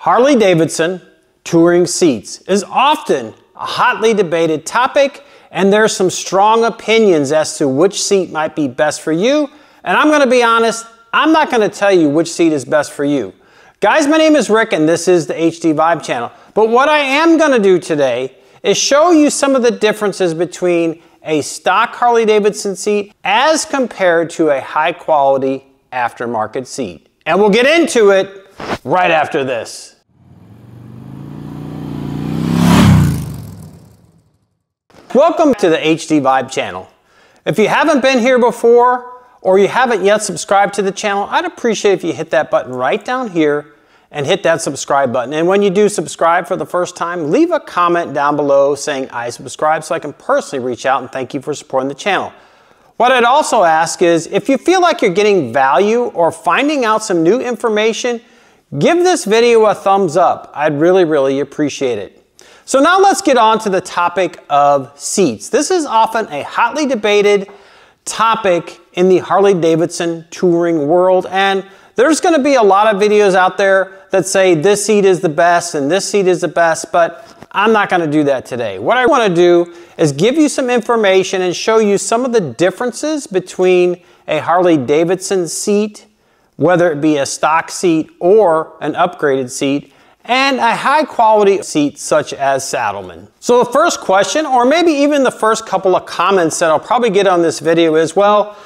Harley-Davidson touring seats is often a hotly debated topic, and there's some strong opinions as to which seat might be best for you. And I'm gonna be honest, I'm not gonna tell you which seat is best for you. Guys, my name is Rick and this is the HD Vibe channel. But what I am gonna do today is show you some of the differences between a stock Harley-Davidson seat as compared to a high quality aftermarket seat. And we'll get into it right after this. Welcome to the HD Vibe channel. If you haven't been here before or you haven't yet subscribed to the channel, I'd appreciate if you hit that button right down here and hit that subscribe button. And when you do subscribe for the first time, leave a comment down below saying I subscribe so I can personally reach out and thank you for supporting the channel. What I'd also ask is if you feel like you're getting value or finding out some new information, give this video a thumbs up. I'd really appreciate it. So now let's get on to the topic of seats. This is often a hotly debated topic in the Harley-Davidson touring world, and there's going to be a lot of videos out there that say this seat is the best and this seat is the best, but I'm not going to do that today. What I want to do is give you some information and show you some of the differences between a Harley-Davidson seat, whether it be a stock seat or an upgraded seat, and a high quality seat such as Saddlemen. So the first question, or maybe even the first couple of comments that I'll probably get on this video is, well,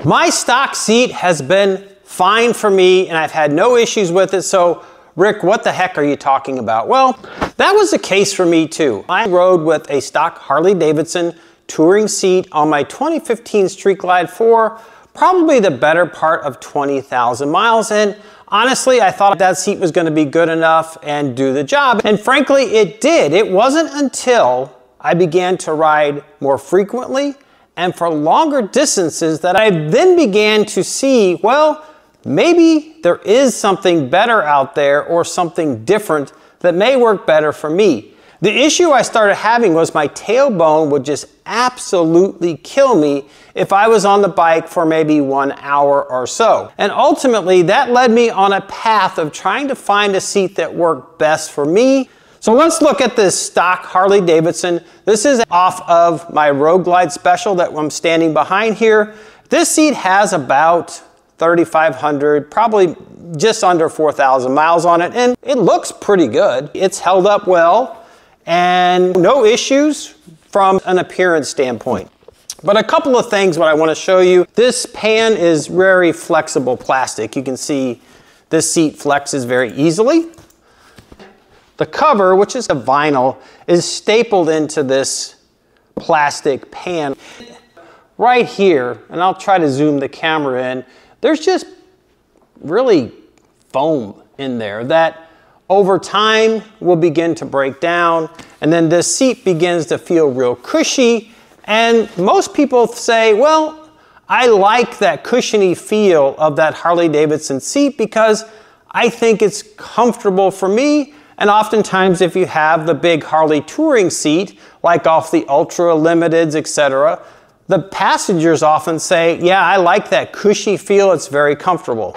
my stock seat has been fine for me and I've had no issues with it, so Rick, what the heck are you talking about? Well, that was the case for me too. I rode with a stock Harley-Davidson touring seat on my 2015 Street Glide for probably the better part of 20,000 miles, and honestly, I thought that seat was going to be good enough and do the job. And frankly, it did. It wasn't until I began to ride more frequently and for longer distances that I then began to see, well, maybe there is something better out there or something different that may work better for me. The issue I started having was my tailbone would just absolutely kill me if I was on the bike for maybe 1 hour or so. And ultimately, that led me on a path of trying to find a seat that worked best for me. So let's look at this stock Harley-Davidson. This is off of my Road Glide Special that I'm standing behind here. This seat has about 3,500, probably just under 4,000 miles on it, and it looks pretty good. It's held up well and no issues from an appearance standpoint. But a couple of things what I want to show you. This pan is very flexible plastic. You can see this seat flexes very easily. The cover, which is a vinyl, is stapled into this plastic pan. Right here, and I'll try to zoom the camera in, there's just really foam in there that over time will begin to break down, and then this seat begins to feel real cushy. And most people say, well, I like that cushiony feel of that Harley-Davidson seat because I think it's comfortable for me. And oftentimes if you have the big Harley touring seat, like off the Ultra Limiteds, etc., the passengers often say, yeah, I like that cushy feel, it's very comfortable.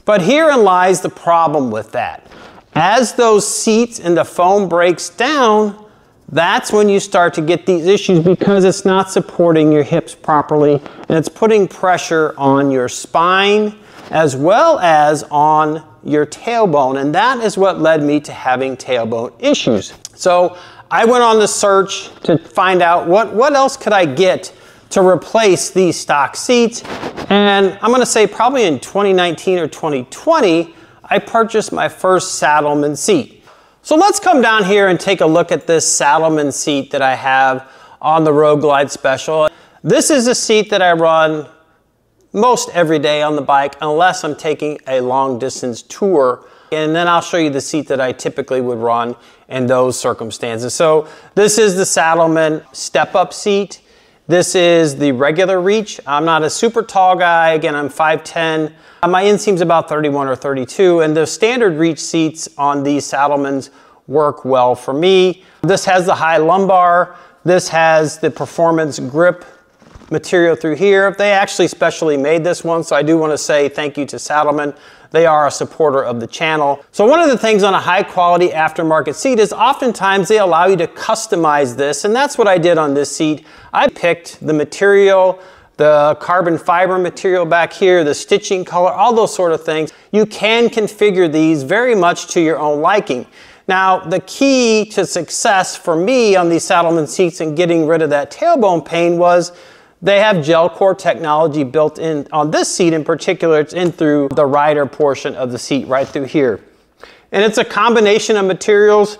But herein lies the problem with that. As those seats and the foam breaks down, that's when you start to get these issues because it's not supporting your hips properly and it's putting pressure on your spine as well as on your tailbone, and that is what led me to having tailbone issues. So I went on the search to find out what else could I get to replace these stock seats, and I'm going to say probably in 2019 or 2020 I purchased my first Saddlemen seat. So let's come down here and take a look at this Saddlemen seat that I have on the Road Glide Special. This is a seat that I run most every day on the bike unless I'm taking a long distance tour, and then I'll show you the seat that I typically would run in those circumstances. So this is the Saddlemen step-up seat. This is the regular reach. I'm not a super tall guy. Again, I'm 5'10". My inseam's about 31 or 32, and the standard reach seats on these Saddlemens work well for me. This has the high lumbar. This has the performance grip material through here. They actually specially made this one, so I do want to say thank you to Saddlemen. they are a supporter of the channel. So one of the things on a high quality aftermarket seat is oftentimes they allow you to customize this, and that's what I did on this seat. I picked the material, the carbon fiber material back here, the stitching color, all those sort of things. You can configure these very much to your own liking. Now, the key to success for me on these Saddlemen seats and getting rid of that tailbone pain was they have gel core technology built in on this seat in particular. It's in through the rider portion of the seat right through here. And it's a combination of materials,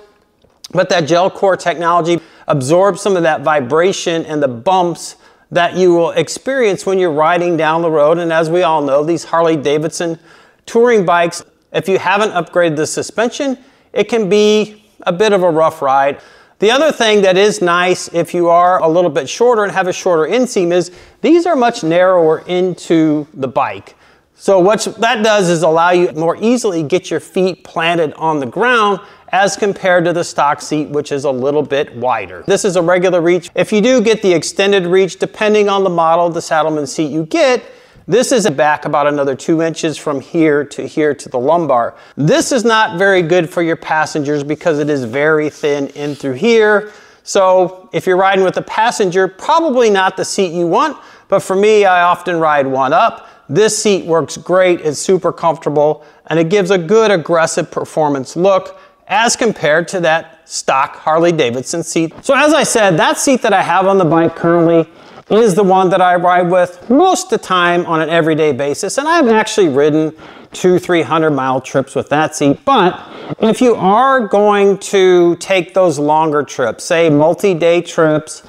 but that gel core technology absorbs some of that vibration and the bumps that you will experience when you're riding down the road. And as we all know, these Harley-Davidson touring bikes, if you haven't upgraded the suspension, it can be a bit of a rough ride. The other thing that is nice if you are a little bit shorter and have a shorter inseam is these are much narrower into the bike. So what that does is allow you to more easily get your feet planted on the ground as compared to the stock seat, which is a little bit wider. This is a regular reach. If you do get the extended reach, depending on the model of the Saddlemen seat you get, this is back about another 2 inches from here to the lumbar. This is not very good for your passengers because it is very thin in through here. So if you're riding with a passenger, probably not the seat you want, but for me, I often ride one up. This seat works great, it's super comfortable, and it gives a good aggressive performance look as compared to that stock Harley-Davidson seat. So as I said, that seat that I have on the bike currently is the one that I ride with most of the time on an everyday basis. And I've actually ridden 200-300 mile trips with that seat. But if you are going to take those longer trips, say multi-day trips,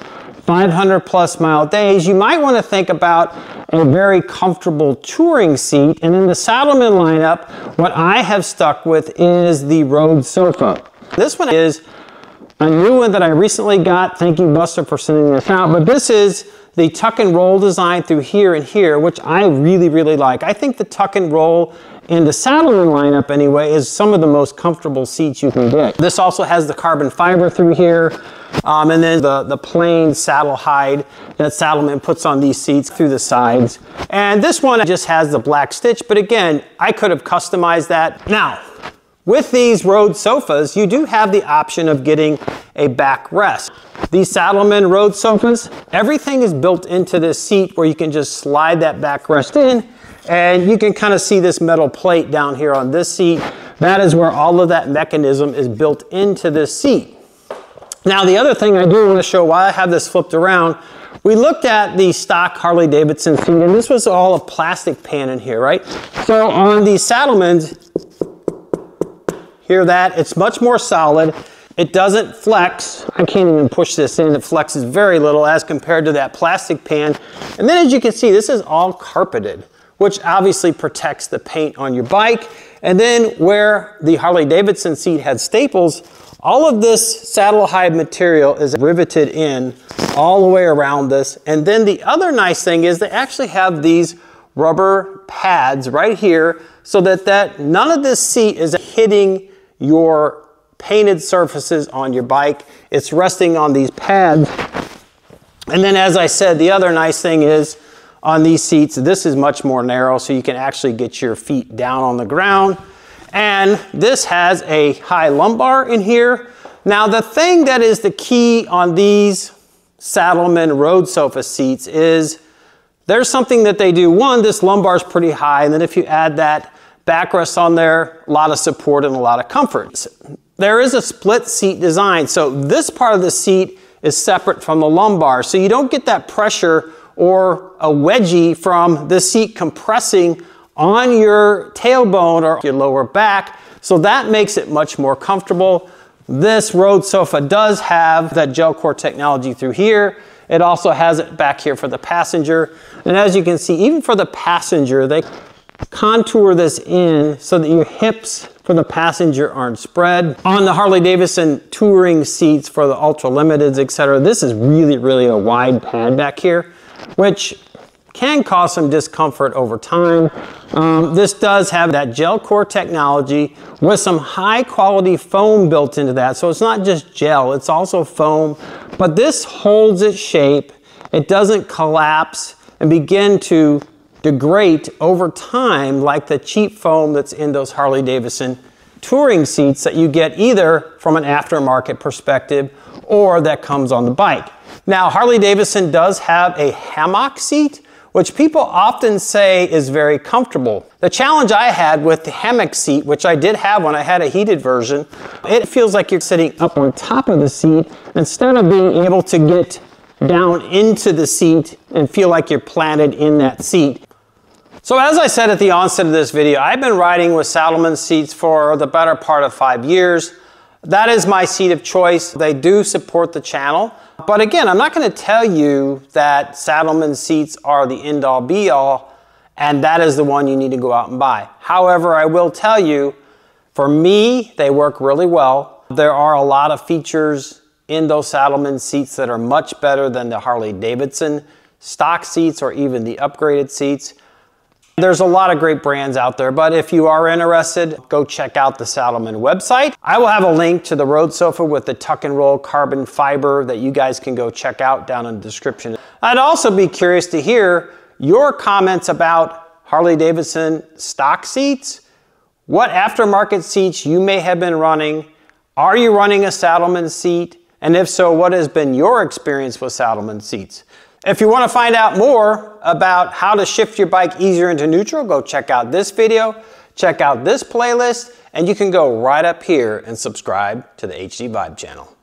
500+ mile days, you might want to think about a very comfortable touring seat. And in the Saddlemen lineup, what I have stuck with is the Road Sofa. This one is a new one that I recently got. Thank you, Buster, for sending this out. But this is the tuck and roll design through here and here, which I really, really like. I think the tuck and roll in the Saddlemen lineup anyway is some of the most comfortable seats you can get. This also has the carbon fiber through here, and then the plain saddle hide that Saddlemen puts on these seats through the sides. And this one just has the black stitch, but again, I could have customized that. Now, with these Road Sofas, you do have the option of getting a backrest. These Saddlemen Road Sofas, everything is built into this seat where you can just slide that backrest in, and you can kind of see this metal plate down here on this seat. That is where all of that mechanism is built into this seat. Now, the other thing I do want to show while I have this flipped around, we looked at the stock Harley-Davidson seat, and this was all a plastic pan in here, right? So on the Saddlemens, hear that? It's much more solid. It doesn't flex. I can't even push this in. It flexes very little as compared to that plastic pan. And then as you can see, this is all carpeted, which obviously protects the paint on your bike. And then where the Harley-Davidson seat had staples, all of this saddle hide material is riveted in all the way around this. And then the other nice thing is they actually have these rubber pads right here so that none of this seat is hitting your painted surfaces on your bike. It's resting on these pads. And then as I said, the other nice thing is on these seats, this is much more narrow, so you can actually get your feet down on the ground. And this has a high lumbar in here. Now, the thing that is the key on these Saddlemen Road Sofa seats is there's something that they do. One, this lumbar is pretty high, and then if you add that backrest on there, a lot of support and a lot of comfort. There is a split seat design, so this part of the seat is separate from the lumbar, so you don't get that pressure or a wedgie from the seat compressing on your tailbone or your lower back, so that makes it much more comfortable. This Road Sofa does have that gel core technology through here. It also has it back here for the passenger, and as you can see, even for the passenger, they contour this in so that your hips for the passenger aren't spread. On the Harley-Davidson touring seats for the ultra limiteds, etc., this is really a wide pad back here, which can cause some discomfort over time. This does have that gel core technology with some high quality foam built into that. So it's not just gel, it's also foam, but this holds its shape. It doesn't collapse and begin to degrade over time like the cheap foam that's in those Harley-Davidson touring seats that you get either from an aftermarket perspective or that comes on the bike. Now, Harley-Davidson does have a hammock seat, which people often say is very comfortable. The challenge I had with the hammock seat, which I did have when I had a heated version, it feels like you're sitting up on top of the seat instead of being able to get down into the seat and feel like you're planted in that seat. So as I said at the onset of this video, I've been riding with Saddlemen seats for the better part of 5 years. That is my seat of choice. They do support the channel. But again, I'm not going to tell you that Saddlemen seats are the end-all be-all and that is the one you need to go out and buy. However, I will tell you, for me, they work really well. There are a lot of features in those Saddlemen seats that are much better than the Harley-Davidson stock seats or even the upgraded seats. There's a lot of great brands out there, but if you are interested, go check out the Saddlemen website. I will have a link to the road sofa with the tuck and roll carbon fiber that you guys can go check out down in the description. I'd also be curious to hear your comments about Harley-Davidson stock seats, what aftermarket seats you may have been running. Are you running a Saddlemen seat? And if so, what has been your experience with Saddlemen seats? If you want to find out more about how to shift your bike easier into neutral, go check out this video, check out this playlist, and you can go right up here and subscribe to the HD Vibe channel.